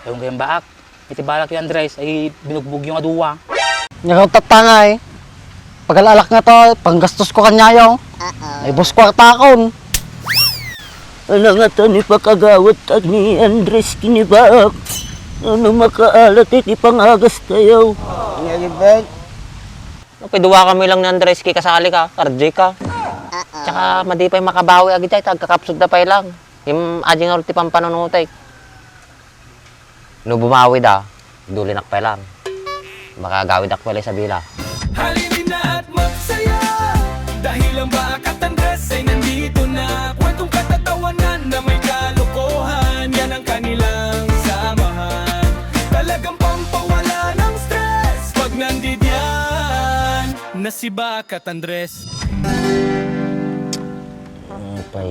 Ewan kayong baak. Iti balak yung Andres ay binugbog yung aduwa. Nga tatangay. Pag-alalak nga to, panggastos ko kanyayaw. Ay bus kwarta akon. Ano nga to ni pakagawat tag ni Andres kinibak. Ano makaalat iti pangagas kayo. Nga Piduwa kami lang ni Andres kasali ka, kardi ka. Tsaka madi pa yung makabawi agad tayo, tagkakapsod na pa lang. Yung aji nga ulit pang panunutay. No bumawi da, dulinak pa lang. Makagawid ako sa bila. Halinin na at magsaya dahil ang Bakat Andres ay nandito na. Kwentong katatawanan na may kalokohan, yan ang kanilang samahan. Talagang pampawala ng stress pag nandiyan na si Bakat Andres. Pay,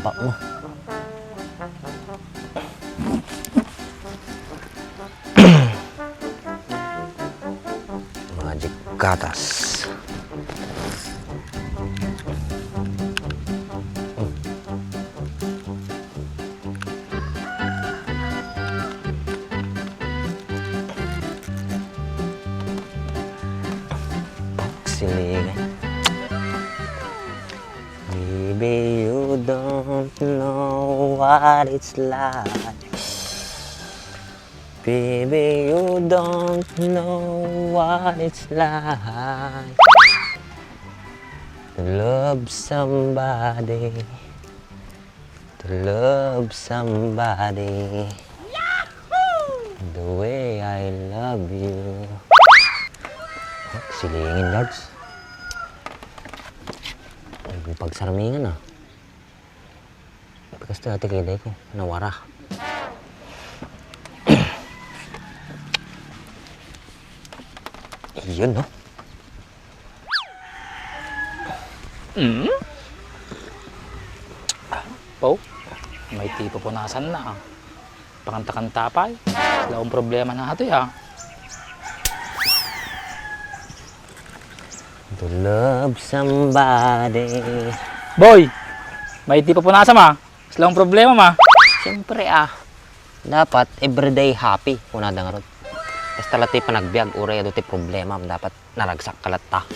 ba mo. Magic gatas. Silingan. Baby, you don't know what it's like. Baby, you don't know what it's like to love somebody, to love somebody the way I love you. Silingin, Lords. Ay, pagsarmingan ah. Pagkas dati kay Day ko, nawara. Iyon, no? Po, may tipo punasan na. Pakanta-kanta pa eh. Wala akong problema na ito ya. To love somebody. Boy, may tipo punasan ma. Wala akong problema ma. Siyempre dapat everyday happy kung nada nga ron. Tapos talati pa nagbiag, uray ado ti problema, dapat naragsak kalat ta.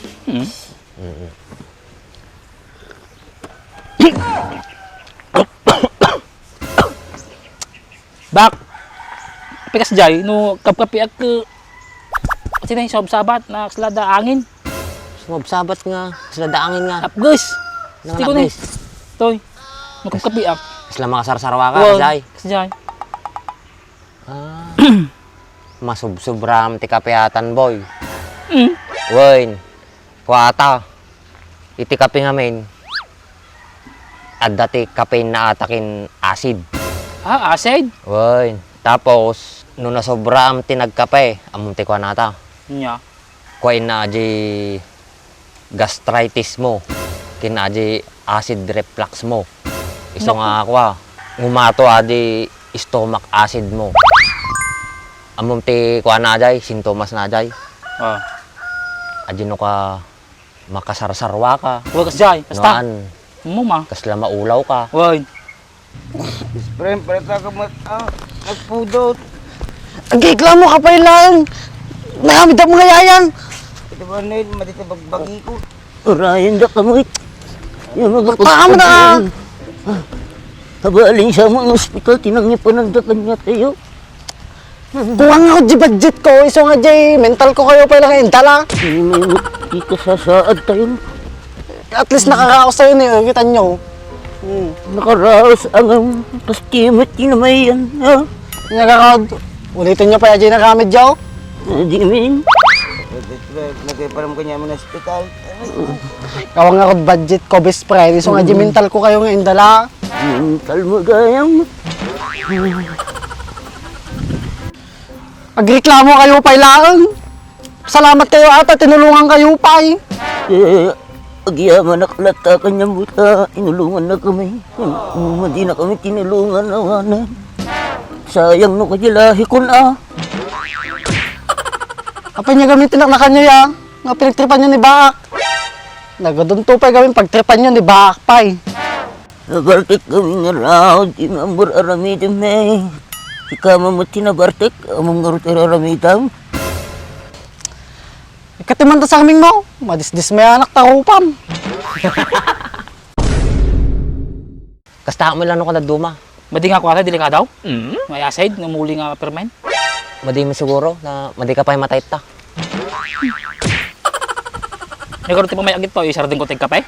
Bak, pikas jay, no kapkapi ak kasi na yung sabat na slada angin. Sumabsabat nga, sila daangin nga. Apgus, Nang ko na napis. toy, no kapkapi ak. Sila makasarsarwa ka, Jai. Kasi jay. Masubsubram ti kapiatan, boy. Wain, kuata. Iti kape ngamin. At dati kape na atakin acid. Acid? Wain. Tapos, nung nasobram ti nagkape, among ti kwa nata. Nya. Kuwain na aji gastritis mo. Kina aji acid reflux mo. Iso nga akwa. Ngumato aji stomach acid mo. Amom ti kuha na ajay, sintomas na ajay. Aji no ka makasarsarwa ka. Huwag kasi jay, basta. Noan, Mo ma. kasla maulaw ka. Woy. Friend, parang ka nagpudot. Ang reklamo ka pa ilan. Nakamit ang mga yayan. Ito ba na yun, matita bagbagi ko. Orayan da kamoy. Yung mga Tama na! Habaling sa mga ospital, tinangnya pa ng datan niya tayo. Kuwang ako di budget ko. Iso nga di, mental ko kayo pa ilang indala. Hindi may di ka sasaad tayo. At least nakakaos tayo niyo, kita nyo. Nakaraos ang kastimot kinamayan. Ha? Nakakaod. Ulitin nyo pa yung nakamit dyaw. Di min. Nagpaparam ko niya mo na hospital. Kawang ako budget ko, best friend. Iso nga di mental ko kayo nga indala. Mental mo gayang. Agreklamo kayo pa ilaan. Salamat kayo ata, tinulungan kayo pa eh. Agyaman nakalata kanya buta. Inulungan na kami. Hindi na kami tinulungan na. Sayang no kajilahi ko na. Apa niya gamitin na kanyo ya? Nga pinagtripan nyo ni Baak. Nagadunto pa gawin pagtripan nyo ni Baak pa eh. Nabaltik kami nga raw. Di mambur aramidin may. Ika mamatina Bartek, among ngarutararamidam. Ikatiman ta sa aming mo, madisdis may anak tarupam. Kasta mo lang ako na duma. Madi nga ko ata, dili ka daw? May acid, namuli nga permen. Madi mo siguro na madi ka pa matay ta. May karoon pa may agit to, isar din ko tig kape.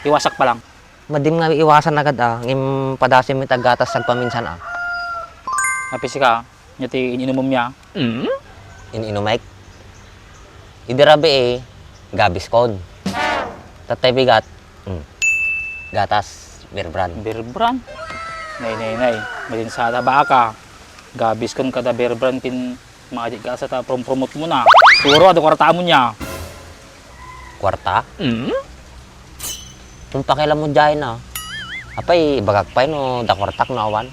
Iwasak pa lang. Madi nga iwasan agad ngim padasin mi tagatas sag paminsan Napisi ka, nyati ininom niya. Ininom Mike. Idirabe gabis kon. Tatay bigat. Gatas, beer brand. Berbran. Nay. Malin sa taba ka. Gabis kon kada berbran pin maadik ka sa ta promote mo na. Suro ado kwarta mo niya. Kwarta? Kung pakialam mo dyan apay bagagpay no dakwartak na awan.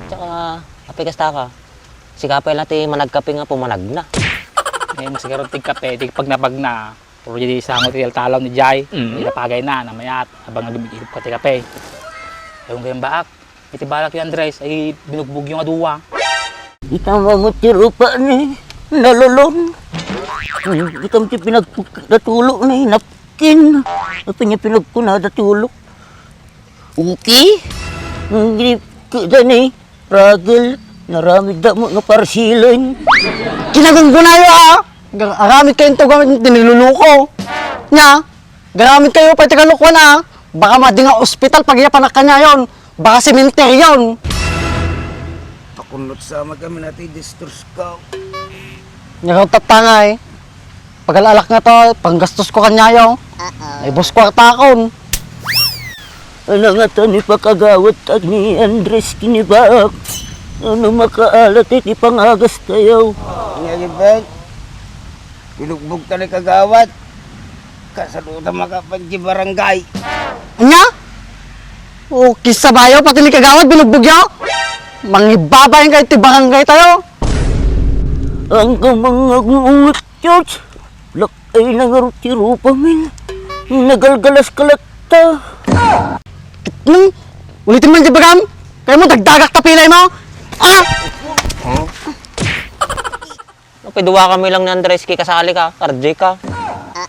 Tsaka apay kasta ka. Si kapay natin managkape nga pumanag na. Eh mas karoon tig kape, tig pag napag na. Puro jadi sangot til talaw ni Jai. Ilapagay na namayat habang nagigilip ka tig kape. Yung gayang baak. Iti balak yung Andres ay binugbog yung aduwa. Itama mo tirupa ni nalulon. Itam ti pinagdatulok na napkin. Apa niya pinagkunadatulok. Okay? Hindi kita ni Ragel. Naramid da mo nga parsilan. Kinagunggunayo Aramid kayo ito gamit tiniluluko. Nya, garamid kayo pa itikalukwan Baka madi nga ospital pag iyapanak ka niya yun. Baka sementeryo yun. Pakunot sama kami natin distors ka. Nga kang tatangay. Pag-alalak nga to, panggastos ko kanya yun. Ay bus kwarta akon. Ano nga to ni pakagawat at ni Andres kinibak. Ano makaalat iti pangagas tayo. Nga gibag, pinugbog tali kagawat. Kasalutan makapanji barangay. Anya? O kisa bayo pati ni kagawat binugbog yaw. Mangibabayin kayo iti barangay tayo. Ang mga ngungut George. Lakay na nga rupa min. Nagalgalas kalata. Ulitin man di bagam. Kaya mo dagdagak tapilay mo. Piduwa kami lang ni Andres kay kasali ka, RJ ka.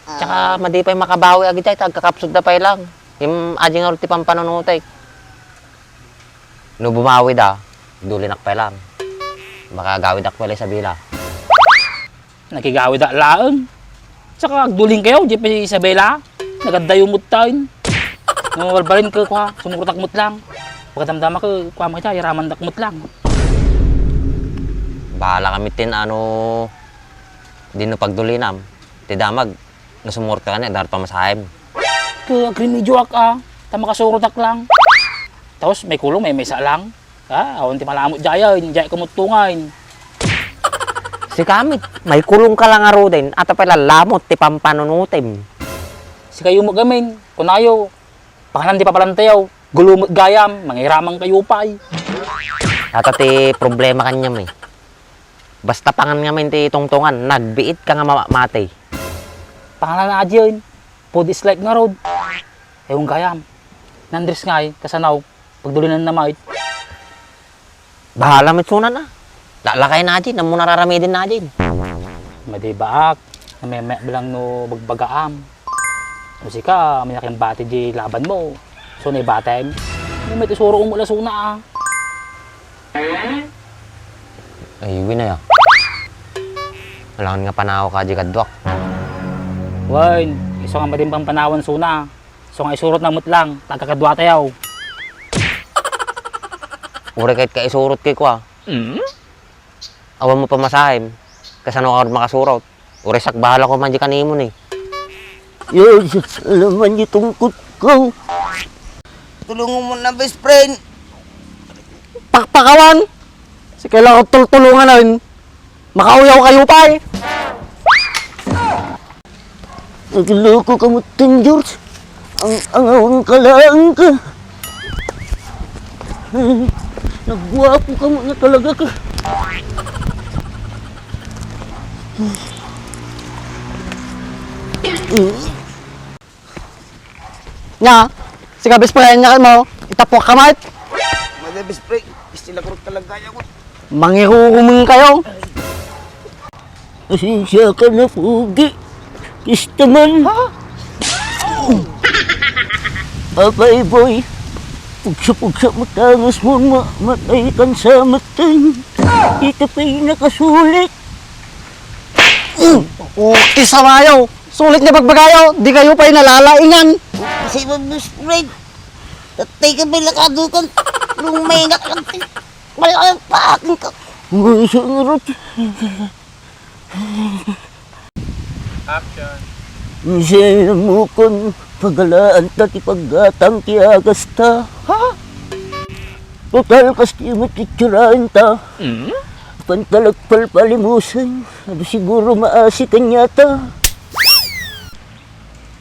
Tsaka madi pa'y makabawi agad tayo, tagkakapsod na pa'y lang. Yung aji nga ulti pang panunutay. No bumawi da, dulinak pa'y lang. Makagawid ak pala sa bila. Nakigawid da laang. Tsaka agduling kayo, di pa si Isabela. Nagadayumot tayo. Walbalin ka kwa, sumurutakmot lang. Pagkadamdama ka, kwa mo kita, iraman dakmot lang. Bahala kami tin di no pagdulinam. Ti damag, nasumurta ka na, darat pa masahim. Ka, grimidyo ka, tama ka surutak lang. Tapos may kulong, may mesa lang. Awan ti malamot jaya, jaya kumutungan. Si Kamit, may kulong ka lang aro din, at pala lamot ti pampanunutim. Si kayo mo gamin, kunayo. Pakanan di papalantayaw, gulumot gayam, mangiramang kayo pa ay. At ti problema kanya may. Basta pangan nga may ti tungtungan, nagbiit ka nga matay. Pangalan na adyan, food is life nga road. Ewan gayam, nandres nga ay, kasanaw, pagdulinan na mait. Bahala mit sunan na. Lalakay na dyan, namo nararamidin na dyan. Madibaak, na may bilang no bagbagaam. Kasi ka, may nakin bati di laban mo. So na ibatem, may tisuro umula suna Ay, win na ya. Walang nga panaw ka di kadwak. Wan, iso nga madimbang panawan suna. So nga isurot na mutlang, tagakadwa tayaw. Uri kahit ka isurot kay kwa. Awan mo pa masahim. Kasano ka makasurot. Uri sak bahala ko man di kanimo ni. Yo, alaman niyo tungkot ko. Tulungan mo na best friend. Pakpakawan. Si kailangan ko tulungan na yun. Makauyaw kayo pa eh. Nagloko ka mo tin, George. Ang awang kalang ka. Nagwapo ka mo na talaga ka. Nya, si kabis pa niya mo. Itapok kamay. Mga best friend, istila ko talaga ako. Mangiruruming kayo. Pasensya ka na, Pugi. Kista man. Babay, boy. Pugsa-pugsa mo tangos mo, matay kan sa matay. Dito pa'y nakasulit. Okay sa mayo. Sulit na pagbagayo. Di kayo pa'y nalalaingan. Kasi mag-best friend. Tatay ka may lakadukan. Nung may nakantay. Malaking paakin ka. Uy, siya nga rin. Action. Siya mo kon pagalaan ta ti paggatang ti agas ta. Ha? Total kas ti matitsurain ta. Pantalagpal palimusan. Aba siguro maasi kanya ta.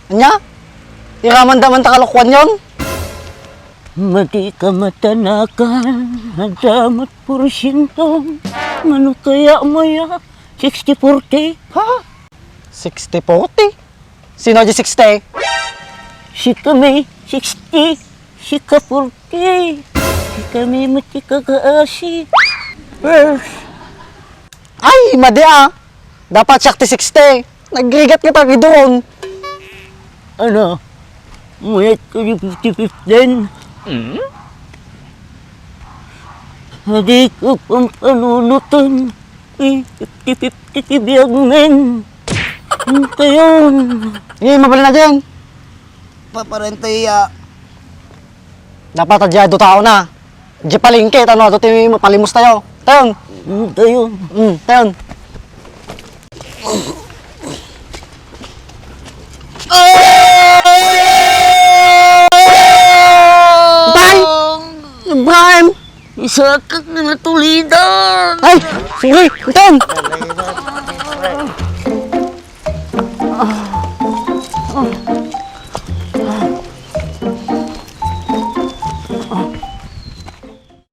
Anya? Iraman-daman ta kalokwan yon. Mati ka matanakan. Nadamat porsyento. Ano kaya maya? 60-40? Ha? 60-40? Sino di 60? Si kami 60. Si ka 40. Si kami mati kakaasi. Ay, madi Dapat siya ti 60. Nagrigat kita gidoon. Ano? Muyat ko di 50-50 din. Hindi ko pang panunutan. 50-50 tibiyag men. Ano kayo? Mabali na dyan. Paparentay Dapat adyado tao na. Di palingke, tano, ito ti mapalimos tayo. Tayon. tayo. Tayon. Tay! Ibrahim! Isa ka na natulidan. Ay! Sorry! Tayon!